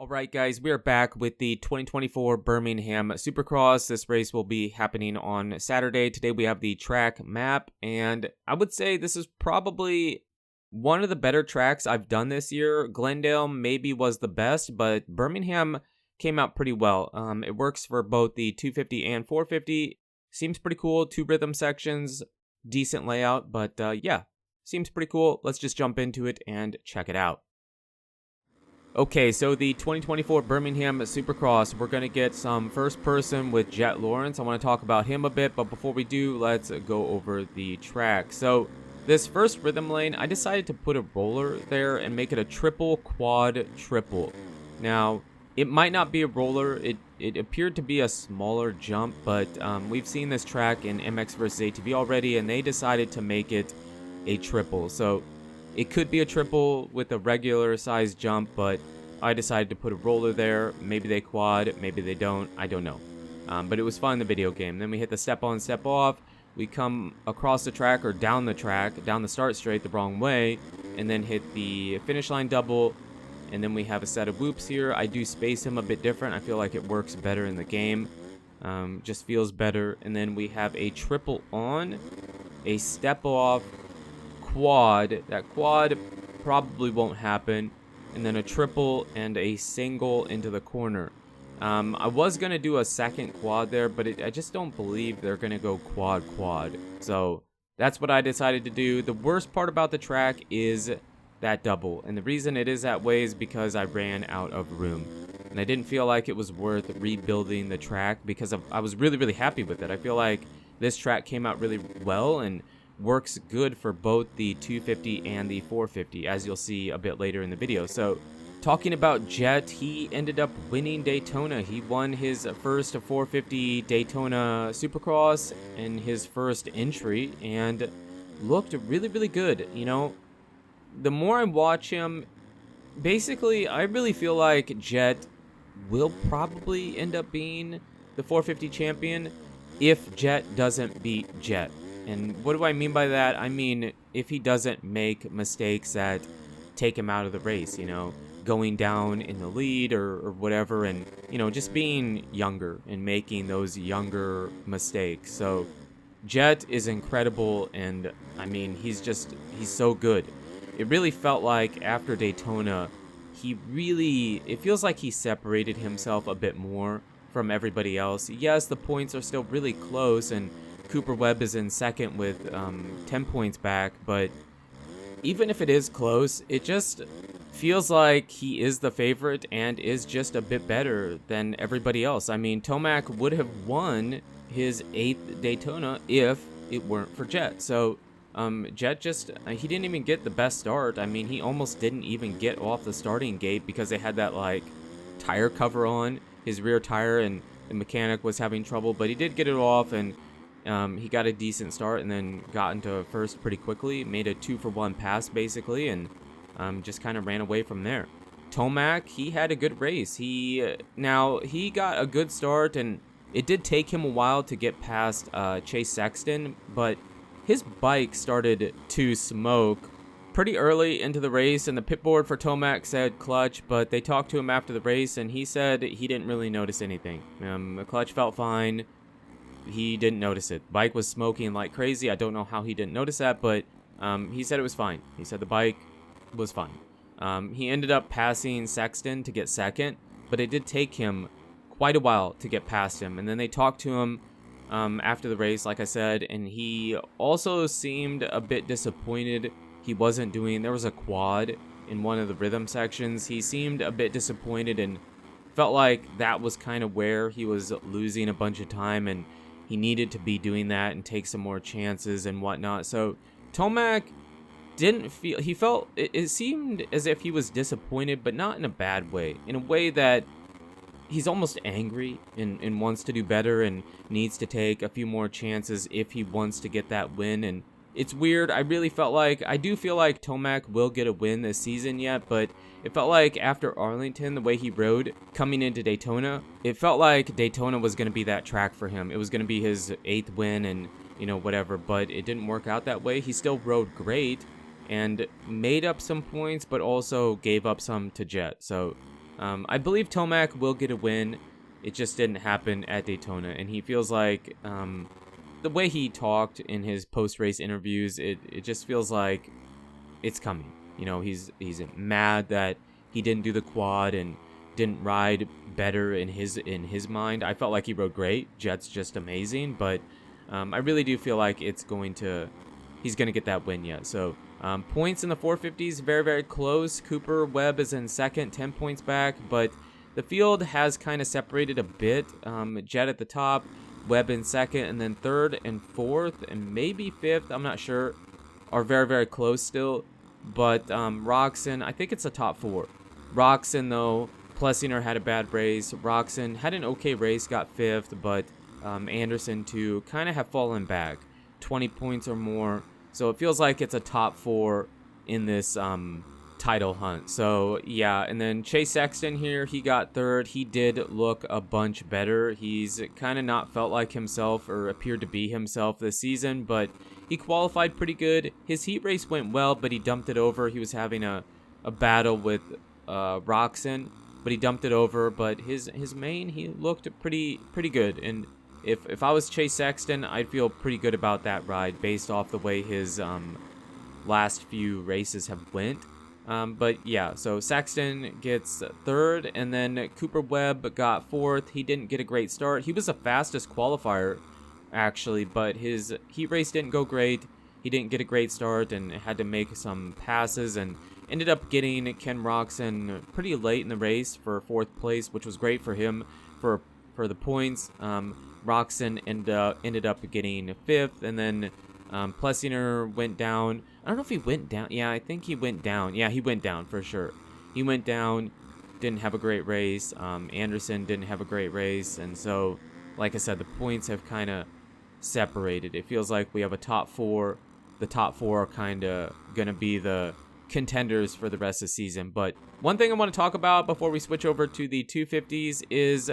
All right, guys, we are back with the 2024 Birmingham Supercross. This race will be happening on Saturday. Today we have the track map, and I would say this is probably one of the better tracks I've done this year. Glendale maybe was the best, but Birmingham came out pretty well. It works for both the 250 and 450. Seems pretty cool. 2 rhythm sections, decent layout, but yeah, seems pretty cool. Let's just jump into it and check it out. Okay, so the 2024 Birmingham Supercross, we're going to get some first person with Jet Lawrence. I want to talk about him a bit, but before we do, let's go over the track. So this first rhythm lane, I decided to put a roller there and make it a triple quad triple. Now, it might not be a roller. It appeared to be a smaller jump, but we've seen this track in MX vs. ATV already, and they decided to make it a triple. So it could be a triple with a regular size jump, but I decided to put a roller there. Maybe they quad, maybe they don't. I don't know. But it was fun in the video game. Then we hit the step on, step off. We come across the track or down the track, down the start straight the wrong way, and then hit the finish line double. And then we have a set of whoops here. I do space him a bit different. I feel like it works better in the game. Just feels better. And then we have a triple on, a step off, quad. That quad probably won't happen, and then a triple and a single into the corner. I was gonna do a second quad there, but I just don't believe they're gonna go quad, so that's what I decided to do. The worst part about the track is that double, and the reason it is that way is because I ran out of room, and I didn't feel like it was worth rebuilding the track because I was really happy with it. I feel like this track came out really well and works good for both the 250 and the 450, as you'll see a bit later in the video. So talking about Jet, he ended up winning Daytona. He won his first 450 Daytona Supercross in his first entry and looked really good. You know, the more I watch him, basically I really feel like Jet will probably end up being the 450 champion if Jet doesn't beat Jet. And what do I mean by that? I mean, if he doesn't make mistakes that take him out of the race, you know, going down in the lead or whatever, and, you know, just being younger and making those younger mistakes. So Jet is incredible, and I mean, he's so good. It really felt like after Daytona, it feels like he separated himself a bit more from everybody else. Yes, the points are still really close, and Cooper Webb is in second with 10 points back, but even if it is close, it just feels like he is the favorite and is just a bit better than everybody else. I mean, Tomac would have won his 8th Daytona if it weren't for Jet. So Jet he didn't even get the best start. I mean, he almost didn't even get off the starting gate because they had that like tire cover on his rear tire, and the mechanic was having trouble, but he did get it off, and he got a decent start and then got into first pretty quickly, made a 2-for-1 pass basically, and just kind of ran away from there. Tomac, he had a good race. He got a good start, and it did take him a while to get past Chase Sexton, but his bike started to smoke pretty early into the race, and the pit board for Tomac said clutch, but they talked to him after the race, and he said he didn't really notice anything. The clutch felt fine. He didn't notice it. Bike was smoking like crazy. I don't know how he didn't notice that, but he said it was fine. He said the bike was fine. He ended up passing Sexton to get second, but it did take him quite a while to get past him. And then they talked to him after the race, like I said, and he also seemed a bit disappointed. There was a quad in one of the rhythm sections. He seemed a bit disappointed and felt like that was kind of where he was losing a bunch of time, and he needed to be doing that and take some more chances and whatnot. So Tomac it seemed as if he was disappointed, but not in a bad way, in a way that he's almost angry and wants to do better and needs to take a few more chances if he wants to get that win. And it's weird. I do feel like Tomac will get a win this season yet, but it felt like after Arlington, the way he rode coming into Daytona, it felt like Daytona was going to be that track for him. It was going to be his 8th win and, you know, whatever, but it didn't work out that way. He still rode great and made up some points, but also gave up some to Jet. So I believe Tomac will get a win. It just didn't happen at Daytona, and he feels like the way he talked in his post-race interviews, it just feels like it's coming. You know, he's mad that he didn't do the quad and didn't ride better in his mind. I felt like he rode great. Jet's just amazing, but I really do feel like he's going to get that win yet. So points in the 450s, very, very close. Cooper Webb is in second, 10 points back, but the field has kind of separated a bit. Jet at the top, Webb in second, and then third and fourth, and maybe fifth, I'm not sure, are very, very close still. But Roxon, I think it's the top four. Roxon, though, Plessinger had a bad race. Roxon had an okay race, got fifth, but Anderson, too, kind of have fallen back. 20 points or more. So it feels like it's a top four in this title hunt. So, yeah, and then Chase Sexton here, he got third. He did look a bunch better. He's kind of not felt like himself or appeared to be himself this season, but he qualified pretty good. His heat race went well, but he dumped it over. He was having a battle with Roxon, but he dumped it over. But his main, he looked pretty good. And if I was Chase Sexton, I'd feel pretty good about that ride based off the way his last few races have went. But yeah, so Sexton gets third, and then Cooper Webb got fourth. He didn't get a great start. He was the fastest qualifier, actually, but his heat race didn't go great. He didn't get a great start and had to make some passes, and ended up getting Ken Roxon pretty late in the race for fourth place, which was great for him for the points. Roxon ended up getting fifth, and then Plessinger went down. I don't know if he went down. Yeah, I think he went down. Yeah, he went down for sure. He went down, didn't have a great race. Anderson didn't have a great race, and so, like I said, the points have kind of separated. It feels like we have a top four. The top four are kind of going to be the contenders for the rest of the season. But one thing I want to talk about before we switch over to the 250s is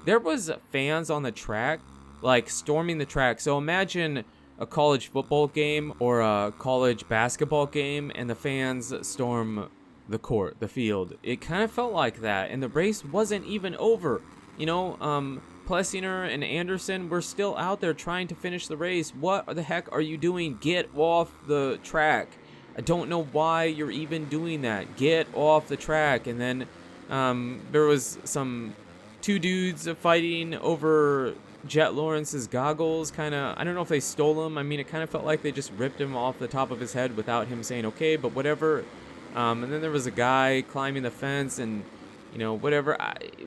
there was fans on the track, like storming the track. So imagine a college football game or a college basketball game, and the fans storm the court, the field. It kind of felt like that, and the race wasn't even over. You know, Plessinger and Anderson were still out there trying to finish the race. What the heck are you doing? Get off the track. I don't know why you're even doing that. Get off the track. And then there was two dudes fighting over Jet Lawrence's goggles. I don't know if they stole them. I mean, it kind of felt like they just ripped him off the top of his head without him saying okay, but whatever. And then there was a guy climbing the fence and, you know, whatever.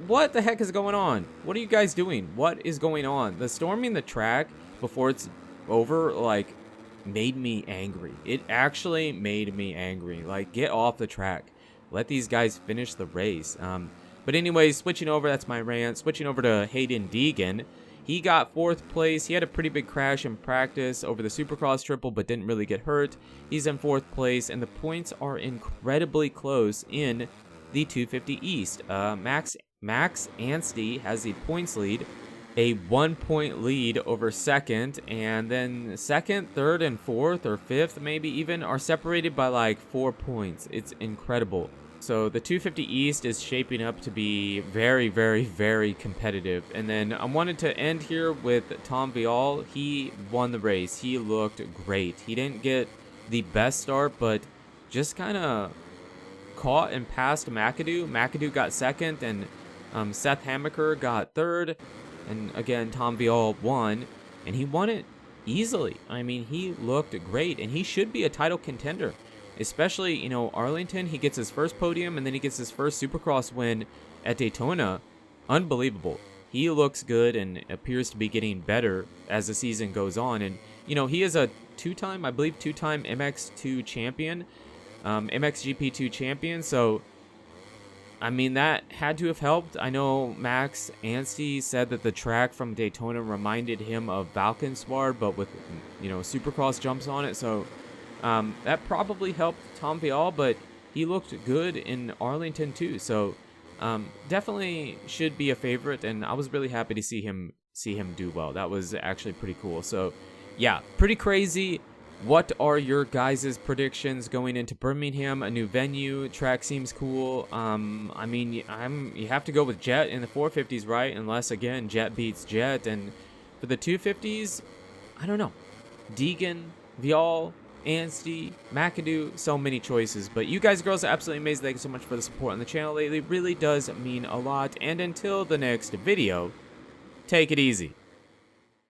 What the heck is going on? What are you guys doing? What is going on? The storming the track before it's over, like, made me angry. It actually made me angry. Like, get off the track. Let these guys finish the race. But anyways, switching over, that's my rant. Switching over to Hayden Deegan. He got fourth place. He had a pretty big crash in practice over the Supercross triple, but didn't really get hurt. He's in fourth place, and the points are incredibly close in the 250 East. Max Anstey has the points lead, a 1 point lead over second, and then second, third, and fourth, or fifth maybe even, are separated by like 4 points. It's incredible. So the 250 East is shaping up to be very, very, very competitive. And then I wanted to end here with Tom Vial. He won the race. He looked great. He didn't get the best start, but just kind of caught and passed McAdoo. McAdoo got second, and Seth Hamaker got third. And again, Tom Vial won, and he won it easily. I mean, he looked great, and he should be a title contender. Especially, you know, Arlington, he gets his first podium, and then he gets his first Supercross win at Daytona. Unbelievable. He looks good and appears to be getting better as the season goes on. And, you know, he is a two-time MX2 champion, MXGP2 champion. So, I mean, that had to have helped. I know Max Anstey said that the track from Daytona reminded him of Valkenswaard, but with, you know, Supercross jumps on it. So, that probably helped Tom Vial, but he looked good in Arlington too. So definitely should be a favorite, and I was really happy to see him do well. That was actually pretty cool. So yeah, pretty crazy. What are your guys' predictions going into Birmingham? A new venue, track seems cool. I mean, you have to go with Jet in the 450s, right? Unless again Jet beats Jet, and for the 250s, I don't know. Deegan, Vial, Anstey, McAdoo, so many choices. But you guys, girls, are absolutely amazing. Thank you so much for the support on the channel lately. It really does mean a lot. And until the next video, take it easy.